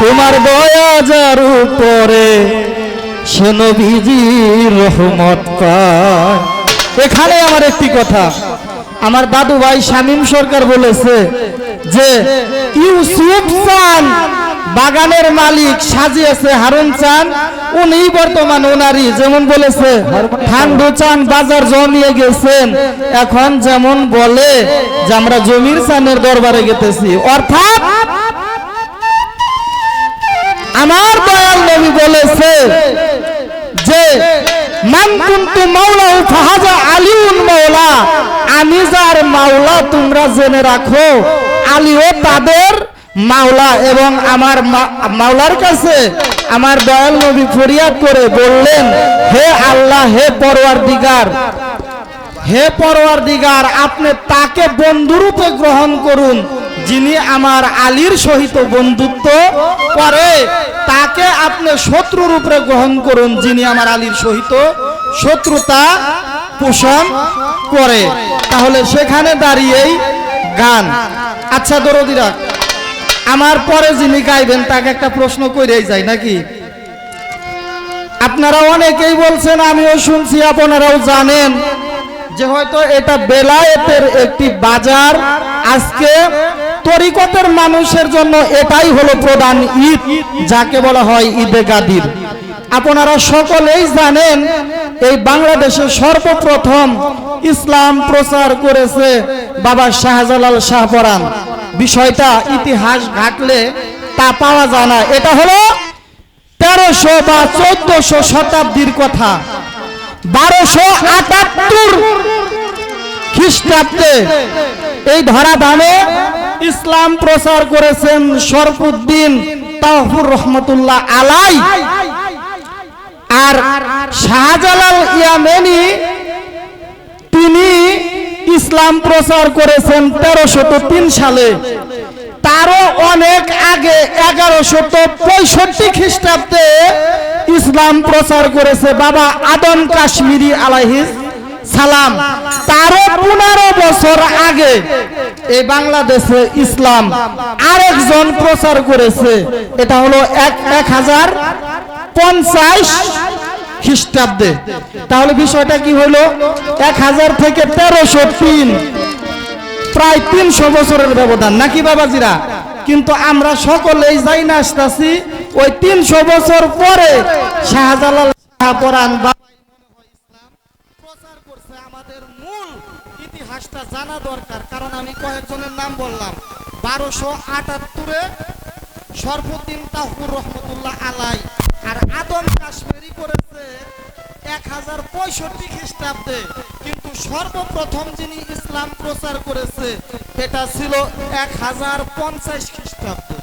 তোমার দয়া যার উপরে সে নবীজির রহমত পায়। এখানে আমার একটি কথা, আমার দাদু ভাই শামীম সরকার বলেছে যে ইউসুফ চান বাগানের মালিক সাজিয়েছে হারুন চান, উনি বর্তমান ওনারই, যেমন বলেছে ঠান্ডু চান বাজার জমিয়ে গেছেন, এখন যেমন বলে যে আমরা জমির চানের দরবারে গেতেছি। অর্থাৎ আমার দয়াল নবী বলেছে যে মান কুনতু মাওলাহু ফাহাজা আলিউন মাওলা, আমি যার মাওলা তোমরা জেনে রাখো, আলীও তাদের মাওলা। এবং আমার মাওলার কাছে আমার দয়াল নবী ফরিয়াদ করে বললেন, হে আল্লাহ, হে পরওয়ারদিগার, হে পরওয়ারদিগার, আপনি তাকে বন্ধুরূপে গ্রহণ করুন যিনি আমার আলীর সহিত বন্ধুত্ব করে, তাকে আপনি শত্রু রূপে গ্রহণ করুন যিনি আমার আলীর সহিত শত্রুতা পোষণ করে। তাহলে সেখানে দাঁড়িয়েই গান। আচ্ছা দরদিরা, আমার পরে যিনি গাইবেন তাকে একটা প্রশ্ন করেই যায় নাকি? আপনারা অনেকেই বলছেন, আমিও শুনছি, আপনারাও জানেন যে হয়তো এটা বেলায়েতের একটি বাজার। আজকে তরিকতের মানুষের জন্য এটাই হলো প্রধান ঈদ, যাকে বলা হয় ঈদে গাদির। আপনারা সকলেই জানেন এই বাংলাদেশে সর্বপ্রথম ইসলাম প্রচার করেছে বাবা শাহজালাল শাহপরাণ। বিষয়টা ইতিহাস ঘাটলে তা পাওয়া যায় না। এটা হলো 1300 বা 1400 শতাব্দীর কথা। 1278 খ্রিস্টাব্দে এই ধরাধামে ইসলাম প্রচার করেছেন শরফুদ্দিন তাওফুর রহমতুল্লাহ আলাই। আর শাহজালাল ইয়ামেনি তিনি ইসলাম প্রচার করেছেন 1303 সালে। তারও অনেক আগে 1165 খ্রিস্টাব্দে ইসলাম প্রচার করেছে বাবা আদম কাশ্মীরি আলাইহিস সালাম। তারও 15 বছর আগে এই বাংলাদেশে ইসলাম আরেকজন প্রচার করেছে, এটা হলো 1050 খ্রিস্টাব্দে। তাহলে বিষয়টা কি হলো? 1000 থেকে 1303, প্রায় 300 বছরের ব্যবধান নাকি বাবাজিরা? কিন্তু আমরা সকলেই যাই না আসতেছি ওই 300 বছর পরে শাহজালাল শাহপরাণ প্রচার করছে। আমাদের মূল ইতিহাসটা জানা দরকার, কারণ আমি কয়েকজনের নাম বললাম। 1278-এ শরফুদ্দিন তাওফুর রহমতুল্লাহ আলাই, আর আদম কাশ্মীরি করেছে 1065 খ্রিস্টাব্দে। কিন্তু সর্বপ্রথম যিনি ইসলাম প্রচার করেছে এটা ছিল 1050 খ্রিস্টাব্দে।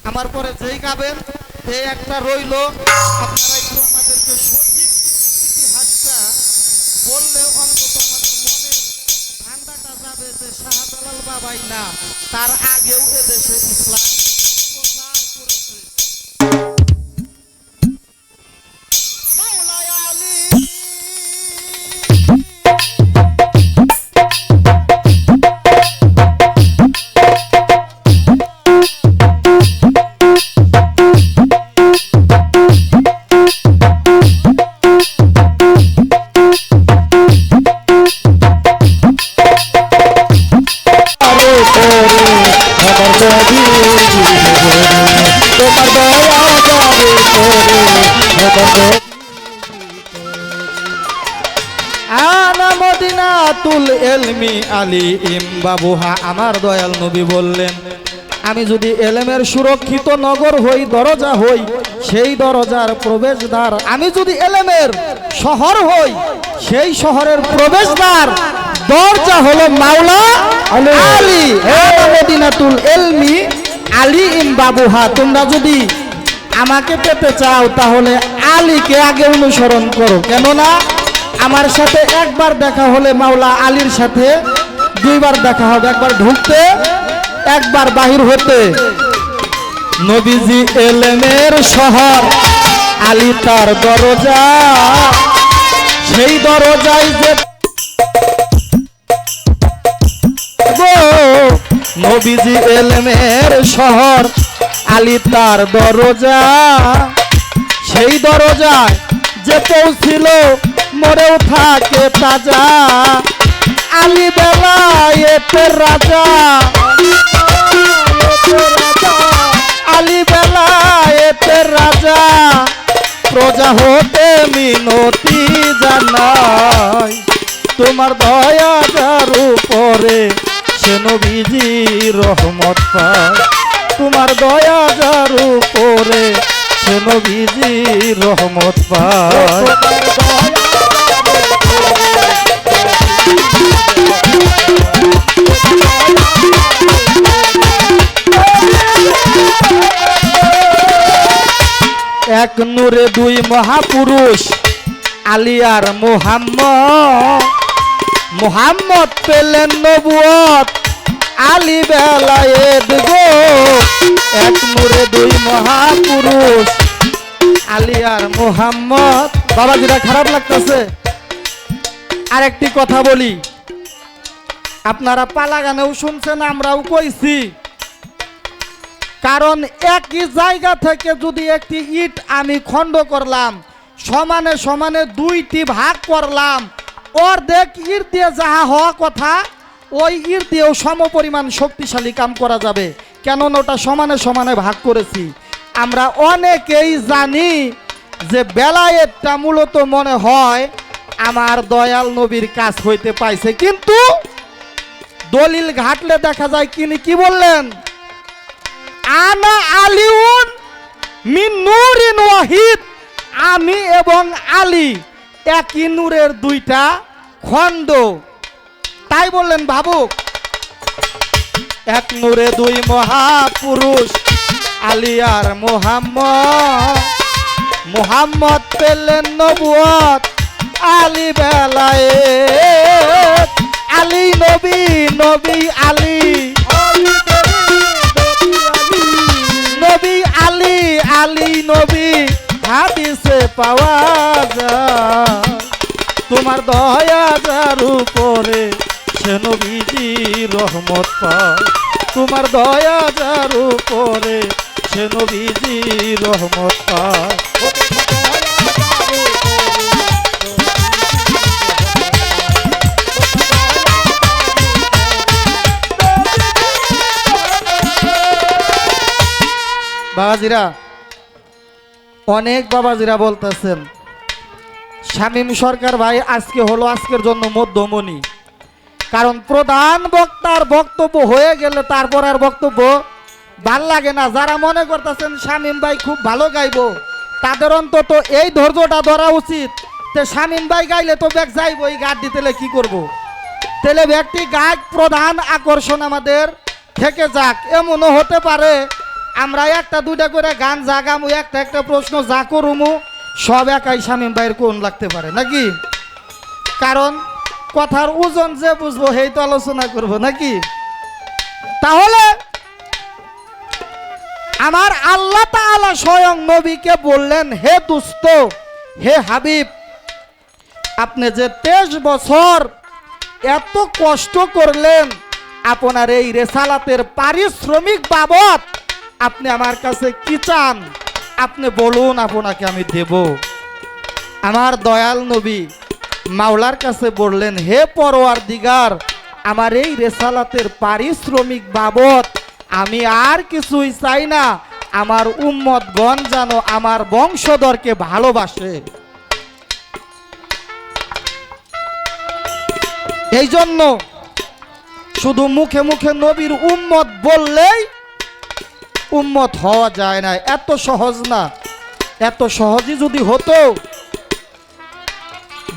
আমার পরে যেই গাবেন এই একটা রইল, আপনারা একটু আমাদেরকে সঠিক ইতিহাসটা বললে অন্তত আমাদের মনে ঠান্ডাটা যাবে যে শাহজালাল বাবাই না, তার আগেও এদেশে ইসলাম প্রচার করেছে। আলী ইমবাবুহা, আমার দয়াল নবী বললেন, আমি যদি এলেমের সুরক্ষিত নগর হই, দরজা হই, সেই দরজার প্রবেশদ্বার, আমি যদি এলেমের শহর হই, সেই শহরের প্রবেশদ্বার দরজা হলো মাওলা আলী। মদিনাতুল এলমি আলী ইমবাবুহা। তোমরা যদি আমাকে পেতে চাও তাহলে আলীকে আগে অনুসরণ করো, কেননা আমার সাথে একবার দেখা হলে মাওলা আলীর সাথে 2 বার দেখা হবে, একবার ঢুকতে একবার বাহির হতে। নবীজি এলেমের শহর, আলী তার দরজা, সেই দরজায় যে নবীজি এলেমের শহর, আলী তার দরজা, সেই দরজায় যে পৌঁছিল মরেও থাকে তাজা। আলী বেলায়েতের রাজা, আলী বেলায়েতের রাজা, প্রজা হতে মিনতি জানাই। তোমার দয়া যার উপরে সে নবীজি রহমত পায়। তোমার দয়া যার উপরে সে নবীজি রহমত পায়। এক নূরে দুই মহাপুরুষ আলী আর মুহাম্মদ। মুহাম্মদ পেলেন নবুয়ত, আলী বেলায়েত গো। এক নূরে দুই মহাপুরুষ আলী আর মুহাম্মদ। বাবাজিরা খারাপ লাগতেছে? আরেকটি কথা বলি, আপনারা পালা গানেও শুনছেন, আমরাও কইছি। কারণ একই জায়গা থেকে যদি একটি ইট আমি খণ্ড করলাম, সমানে সমানে দুইটি ভাগ করলাম, অর্ধেক ইট দিয়ে যাহা হওয়া কথা ওই ইট দিয়েও সমপরিমাণ শক্তিশালী কাম করা যাবে। কেননা ওটা সমানে সমানে ভাগ করেছি। আমরা অনেকেই জানি যে বেলায়েতটা মূলত মনে হয় আমার দয়াল নবীর কাছ হইতে পাইছে, কিন্তু দলিল ঘাটলে দেখা যায় তিনি কি বললেন, আনা আলিউন মিন নূরিন ওয়াহিদ, আমি এবং আলী একই নূরের দুইটা খণ্ড। তাই বললেন ভাবুক, এক নূরে দুই মহাপুরুষ আলী আর মুহাম্মদ। মুহাম্মদ পেলেন নবুয়ত, আলী বেলায়েত। আলী নবী, নবী আলী, নবী আলী, আলী নবী হাদিসে পাওয়া যায়। তোমার দয়া যার উপরে সে নবীজি রহমত পায়। তোমার দয়া যার উপরে সে নবীজি রহমত পায়। বাবাজিরা, অনেক বাবাজিরা বলতেছেন শামীম সরকার ভাই আজকে হলো আজকের জন্য মধ্যমণি। কারণ প্রধান বক্তার বক্তব্য হয়ে গেলে তারপর আর বক্তব্য ভাল লাগে না। যারা মনে করতেছেন শামীম ভাই খুব ভালো গাইবো, তাদের অন্তত এই ধৈর্যটা ধরা উচিত যে শামীম ভাই গাইলে তো ব্যাগ যাইবো, এই গান দিতেলে কি করব। তেলে ব্যক্তি গায়ক প্রধান আকর্ষণ আমাদের থেকে যাক। এমনও হতে পারে আমরা একটা দুইটা করে গান জাগামু, একটা একটা প্রশ্ন যা করুমু সব একাই শামীম ভাইয়ের কোন লাগতে পারে নাকি। কারণ কথার ওজন যে বুঝবো সেই তো আলোচনা করবো নাকি। তাহলে আমার আল্লাহ তাআলা স্বয়ং নবীকে বললেন, হে দুস্ত, হে হাবিব, আপনি যে 23 বছর এত কষ্ট করলেন, আপনার এই রেসালাতের পারিশ্রমিক বাবদ আপনি আমার কাছে কি চান আপনি বলুন, আপনাকে আমি দেব। আমার দয়াল নবী মাওলার কাছে বললেন, হে পরওয়ারদিগার, আমার এই রেসালাতের পারিশ্রমিক বাবদ আমি আর কিছুই চাই না, আমার উম্মতগণ যেন আমার বংশধরকে ভালোবাসে। এই জন্য শুধু মুখে মুখে নবীর উম্মত বললেই উম্মত হওয়া যায় না, এত সহজ না। এত সহজই যদি হতো,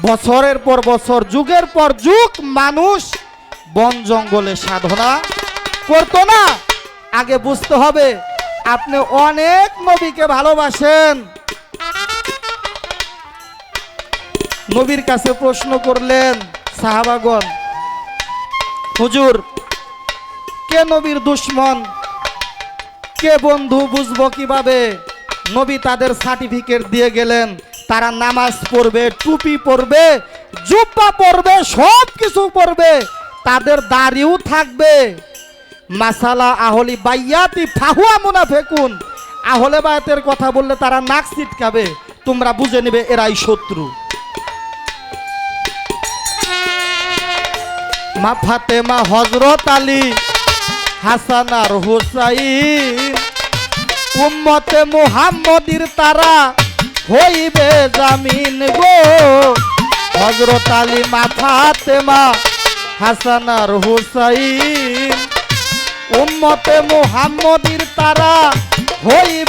বছরের পর বছর, যুগের পর যুগ মানুষ বন জঙ্গলে সাধনা করতো না। আগে বুঝতে হবে আপনি অনেক নবীকে ভালোবাসেন। নবীর কাছে প্রশ্ন করলেন সাহাবাগণ, হুজুর, কে নবীর দুশমন, কে বন্ধু বুঝবো কিভাবে? নবী তাদের সার্টিফিকেট দিয়ে গেলেন, তারা নামাজ পড়বে, টুপি পরবে, জুব্বা পরবে, সব কিছু পরবে, তাদের দাড়িও থাকবে, মাসালা আহলি বাইয়াতি ফাহুয়া মুনাফিকুন, আহলে বায়াতের কথা বললে তারা নাক ছিটকাবে, তোমরা বুঝে নেবে এরাই শত্রু। মা ফাতেমা, হযরত আলী, হাসান আর হুসাইন উম্মতে মুহাম্মদির তারা হইবে জামিন গো। হযরত আলী, মা ফাতেমা, হাসান আর হুসাইন উম্মতে মুহাম্মদির তারা হইবে